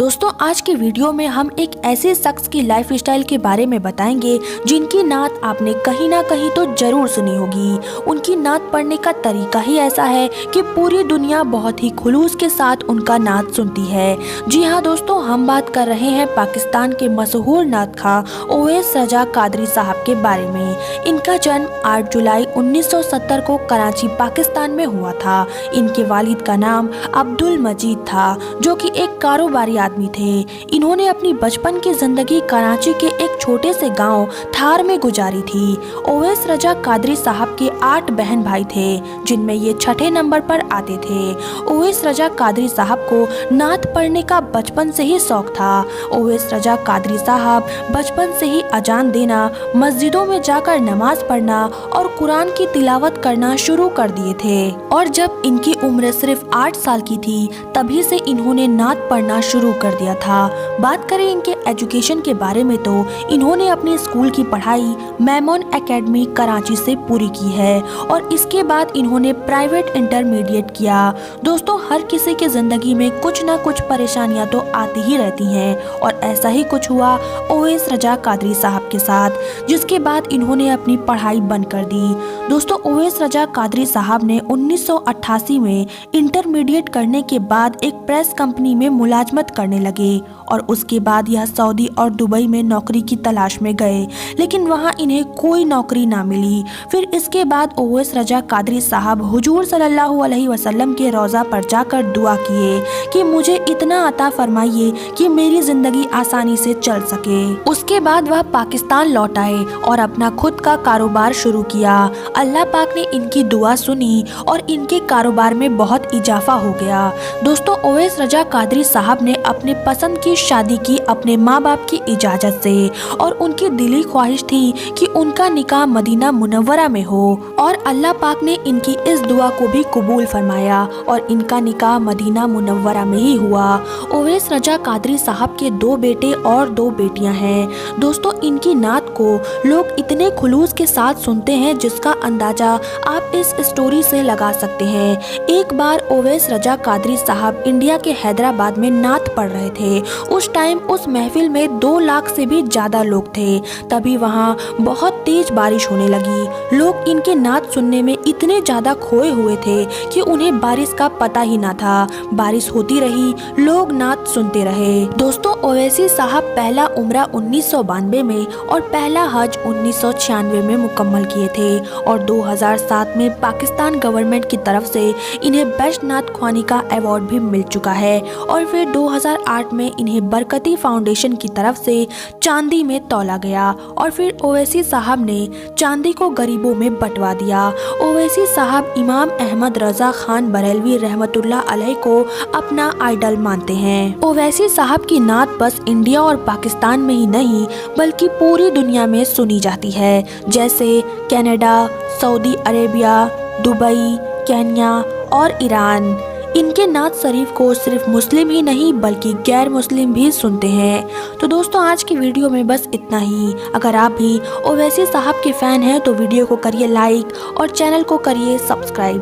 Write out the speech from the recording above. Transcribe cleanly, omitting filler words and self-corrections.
दोस्तों आज के वीडियो में हम एक ऐसे शख्स की लाइफ स्टाइल के बारे में बताएंगे जिनकी नात आपने कहीं ना कहीं तो जरूर सुनी होगी। उनकी नात पढ़ने का तरीका ही ऐसा है कि पूरी दुनिया बहुत ही खुलूस के साथ उनका नात सुनती है। जी हाँ दोस्तों, हम बात कर रहे हैं पाकिस्तान के मशहूर नात खां ओवैस रजा कादरी साहब के बारे में। इनका जन्म 8 जुलाई 1970 को कराची पाकिस्तान में हुआ था। इनके वालिद का नाम अब्दुल मजीद था जो कि एक कारोबारी आदमी थे। इन्होंने अपनी बचपन की जिंदगी कराची के एक छोटे से गांव थार में गुजारी थी। ओवैस रजा कादरी साहब के 8 बहन भाई थे जिनमें ये छठे नंबर पर आते थे। ओवैस रजा कादरी साहब को नात पढ़ने का बचपन से ही शौक था। ओवैस रजा कादरी साहब बचपन से ही अजान देना, मस्जिदों में जाकर नमाज पढ़ना और कुरान की तिलावत करना शुरू कर दिए थे। और जब इनकी उम्र सिर्फ 8 साल की थी तभी से इन्होंने नात पढ़ना शुरू कर दिया था। बात करें इनके एजुकेशन के बारे में तो इन्होंने अपनी स्कूल की पढ़ाई मैमोन एकेडमी कराची से पूरी की है और इसके बाद इन्होंने प्राइवेट इंटरमीडिएट किया। दोस्तों हर किसी की जिंदगी में कुछ ना कुछ परेशानियां तो आती ही रहती हैं और ऐसा ही कुछ हुआ ओवैस रजा कादरी साहब के साथ, जिसके बाद इन्होंने अपनी पढ़ाई बंद कर दी। दोस्तों ओवैस रजा कादरी साहब ने 1988 में इंटरमीडिएट करने के बाद एक प्रेस कंपनी में मुलाजमत करने लगे और उसके बाद यह सऊदी और दुबई में नौकरी की तलाश में गए, लेकिन वहां इन्हें कोई नौकरी ना मिली। फिर इसके बाद ओवैस रजा कादरी साहब हुजूर सल्लल्लाहु अलैहि वसल्लम के रोज़ा पर जाकर दुआ किए कि मुझे इतना अता फरमाइए कि मेरी जिंदगी आसानी से चल सके। उसके बाद वह पाकिस्तान लौट आए और अपना खुद का कारोबार शुरू किया। अल्लाह पाक ने इनकी दुआ सुनी और इनके कारोबार में बहुत इजाफा हो गया। दोस्तों ओवैस रजा कादरी साहब ने अपने पसंद की शादी की अपने माँ बाप की इजाजत से और उनकी दिली ख्वाहिश थी कि उनका निकाह मदीना मुनव्वरा में हो और अल्लाह पाक ने इनकी इस दुआ को भी कबूल फरमाया और इनका निकाह मदीना मुनव्वरा में ही हुआ। ओवैस रजा कादरी साहब के 2 बेटे और 2 बेटियां हैं। दोस्तों इनकी नात को लोग इतने खुलूस के साथ सुनते हैं जिसका अंदाजा आप इस स्टोरी से लगा सकते हैं। एक बार ओवैस रजा कादरी साहब इंडिया के हैदराबाद में नात पढ़ रहे थे। उस टाइम उस महफिल में 2 लाख से भी ज्यादा लोग थे। तभी वहाँ बहुत तेज बारिश होने लगी। लोग इनके नात सुनने में इतने ज्यादा खोए हुए थे कि उन्हें बारिश का पता ही ना था। बारिश होती रही, लोग नात सुनते रहे। दोस्तों ओवैसी साहब पहला उम्रा 1992 में और पहला हज 1996 में मुकम्मल किए थे और 2007 में पाकिस्तान गवर्नमेंट की तरफ से इन्हें बेस्ट नात ख्वानी का अवार्ड भी मिल चुका है और फिर 2008 में इन्हें बरकती फाउंडेशन की तरफ से चांदी में तौला गया और फिर ओवैसी साहब ने चांदी को गरीबों में बंटवा दिया। ओवैसी साहब इमाम अहमद रजा खान बरेलवी रहमतुल्लाह अलैह को अपना आइडल मानते हैं। ओवैसी साहब की नात बस इंडिया और पाकिस्तान में ही नहीं बल्कि पूरी दुनिया में सुनी जाती है, जैसे Canada, Saudi Arabia, Dubai, Kenya और ईरान। इनके नात शरीफ को सिर्फ मुस्लिम ही नहीं बल्कि गैर मुस्लिम भी सुनते हैं। तो दोस्तों आज की वीडियो में बस इतना ही। अगर आप भी ओवैसी साहब के फैन हैं तो वीडियो को करिए लाइक और चैनल को करिए सब्सक्राइब।